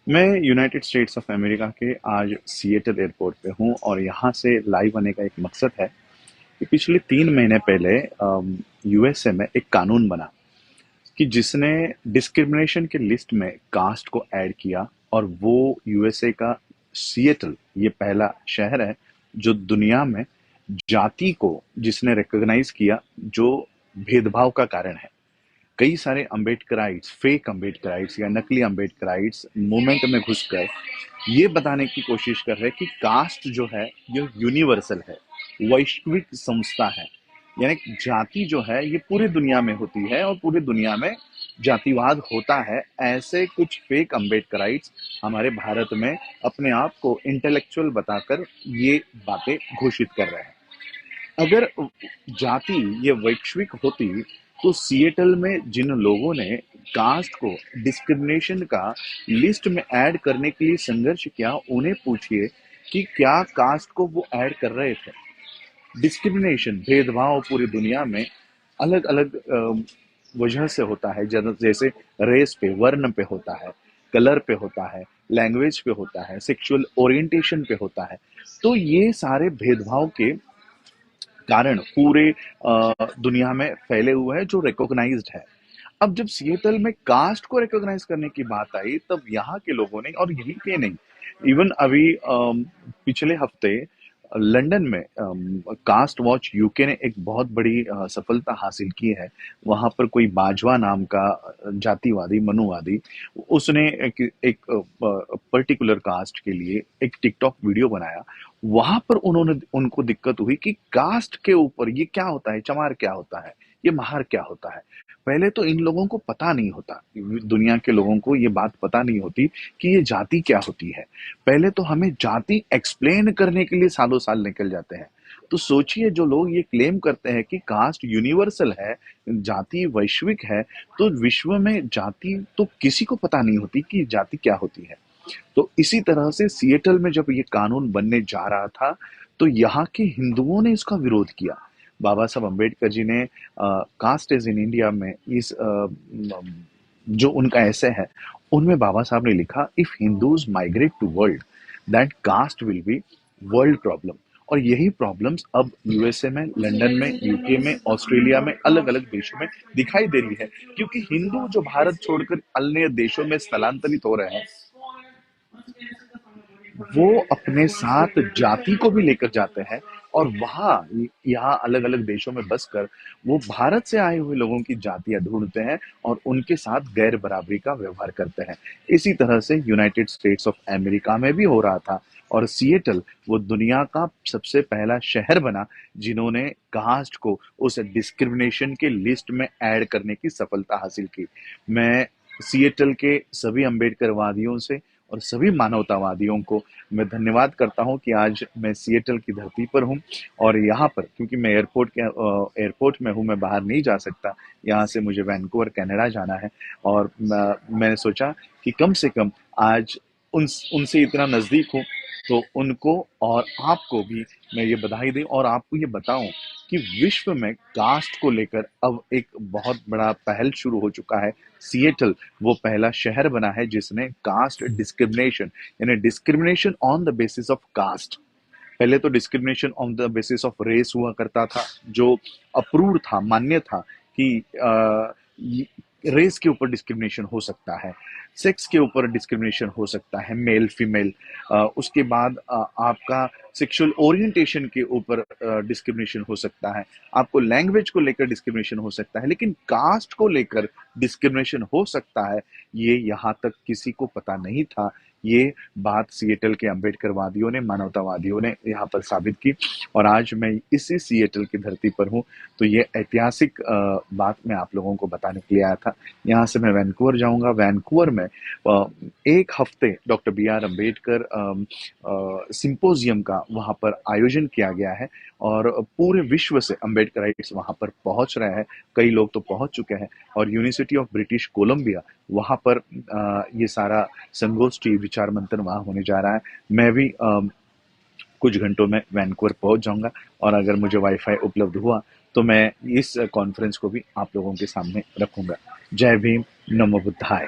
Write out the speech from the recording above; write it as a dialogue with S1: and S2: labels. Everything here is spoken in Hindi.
S1: मैं यूनाइटेड स्टेट्स ऑफ अमेरिका के आज सिएटल एयरपोर्ट पे हूँ और यहाँ से लाइव आने का एक मकसद है कि पिछले 3 महीने पहले यूएसए में एक कानून बना कि जिसने डिस्क्रिमिनेशन के लिस्ट में कास्ट को ऐड किया। और वो यूएसए का सिएटल ये पहला शहर है जो दुनिया में जाति को जिसने रिकॉग्नाइज किया जो भेदभाव का कारण है। कई सारे अम्बेडकराइट्स, फेक अम्बेडकराइट्स या नकली अम्बेडकराइट्स मूवमेंट में घुसकर ये बताने की कोशिश कर रहे हैं कि कास्ट जो है ये यूनिवर्सल है, वैश्विक संस्था है। यानी जाति जो है ये पूरी दुनिया में होती है और पूरी दुनिया में जातिवाद होता है। ऐसे कुछ फेक अम्बेडकराइट्स हमारे भारत में अपने आप को इंटेलेक्चुअल बताकर ये बातें घोषित कर रहे हैं। अगर जाति ये वैश्विक होती तो सिएटल में जिन लोगों ने कास्ट को डिस्क्रिमिनेशन का लिस्ट में ऐड करने के लिए संघर्ष किया उन्हें पूछिए कि क्या कास्ट को वो ऐड कर रहे थे। डिस्क्रिमिनेशन, भेदभाव पूरी दुनिया में अलग अलग वजह से होता है। जैसे रेस पे, वर्ण पे होता है, कलर पे होता है, लैंग्वेज पे होता है, सेक्सुअल ओरिएंटेशन पे होता है। तो ये सारे भेदभाव के कारण पूरे दुनिया में फैले हुए हैं जो रिकॉग्नाइज्ड है। अब जब सिएटल में कास्ट को रिकॉग्नाइज करने की बात आई तब यहाँ के लोगों ने, और यही के नहीं, इवन अभी पिछले हफ्ते लंदन में कास्ट वॉच यूके ने एक बहुत बड़ी सफलता हासिल की है। वहां पर कोई बाजवा नाम का जातिवादी, मनुवादी, उसने एक पर्टिकुलर कास्ट के लिए एक टिकटॉक वीडियो बनाया। वहां पर उनको दिक्कत हुई कि कास्ट के ऊपर ये क्या होता है, चमार क्या होता है, ये महार क्या होता है। पहले तो इन लोगों को पता नहीं होता, दुनिया के लोगों को ये बात पता नहीं होती कि ये जाति क्या होती है। पहले तो हमें जाति एक्सप्लेन करने के लिए सालों साल निकल जाते हैं। तो सोचिए, जो लोग ये क्लेम करते हैं कि कास्ट यूनिवर्सल है, जाति वैश्विक है, तो विश्व में जाति तो किसी को पता नहीं होती कि जाति क्या होती है। तो इसी तरह से सिएटल में जब ये कानून बनने जा रहा था तो यहाँ के हिंदुओं ने इसका विरोध किया। बाबा साहब अम्बेडकर जी ने कास्ट इज इन इंडिया में इस जो उनका ऐसे है उनमें बाबा साहब ने लिखा, if Hindus migrate to world that caste will be world problem. और यही प्रॉब्लम्स अब यूएसए में, लंदन में, यूके में, ऑस्ट्रेलिया में, अलग अलग देशों में दिखाई दे रही है। क्योंकि हिंदू जो भारत छोड़कर अन्य देशों में स्थलांतरित हो रहे हैं वो अपने साथ जाति को भी लेकर जाते हैं। और वहां यहाँ अलग अलग देशों में बसकर वो भारत से आए हुए लोगों की जातियां ढूंढते हैं और उनके साथ गैर बराबरी का व्यवहार करते हैं। इसी तरह से यूनाइटेड स्टेट्स ऑफ अमेरिका में भी हो रहा था। और सिएटल वो दुनिया का सबसे पहला शहर बना जिन्होंने कास्ट को उस डिस्क्रिमिनेशन के लिस्ट में ऐड करने की सफलता हासिल की। मैं सिएटल के सभी अम्बेडकरवादियों से और सभी मानवतावादियों को मैं धन्यवाद करता हूं कि आज मैं सिएटल की धरती पर हूं। और यहाँ पर क्योंकि मैं एयरपोर्ट में हूं, मैं बाहर नहीं जा सकता। यहाँ से मुझे वैंकूवर कनाडा जाना है। और मैंने सोचा कि कम से कम आज उनसे इतना नजदीक हूं तो उनको और आपको भी मैं ये बधाई दूं और आपको ये बताऊं कि विश्व में कास्ट को लेकर अब एक बहुत बड़ा पहल शुरू हो चुका है। सिएटल वो पहला शहर बना है जिसने कास्ट डिस्क्रिमिनेशन, यानी discrimination on the basis of caste. पहले तो discrimination on the basis of race हुआ करता था जो अप्रूव था, मान्य था कि रेस के ऊपर डिस्क्रिमिनेशन हो सकता है, सेक्स के ऊपर डिस्क्रिमिनेशन हो सकता है, मेल फीमेल। उसके बाद आपका सेक्सुअल ओरिएंटेशन के ऊपर डिस्क्रिमिनेशन हो सकता है, आपको लैंग्वेज को लेकर डिस्क्रिमिनेशन हो सकता है, लेकिन कास्ट को लेकर डिस्क्रिमिनेशन हो सकता है ये यहाँ तक किसी को पता नहीं था। ये बात सिएटल के अम्बेडकरवादियों ने, मानवतावादियों ने यहाँ पर साबित की। और आज मैं इसी सिएटल की धरती पर हूँ। तो ये ऐतिहासिक बात मैं आप लोगों को बताने के लिए आया था। यहाँ से मैं वैंकूवर जाऊंगा। वैंकूवर में एक हफ्ते doctor B R Ambedkar symposium का वहाँ पर आयोजन किया गया है और पूरे विश्व से अम्बेडकराइट्स वहाँ पर पहुँच रहे हैं। कई लोग तो पहुँच चुके हैं और यूनिवर्सिटी ऑफ ब्रिटिश कोलंबिया वहाँ पर ये सारा संगोष्ठी, विचार मंथन वहाँ होने जा रहा है। मैं भी कुछ घंटों में वैंकूवर पहुंच जाऊंगा और अगर मुझे वाईफाई उपलब्ध हुआ तो मैं इस कॉन्फ्रेंस को भी आप लोगों के सामने रखूंगा। जय भीम, नमो बुद्धाय।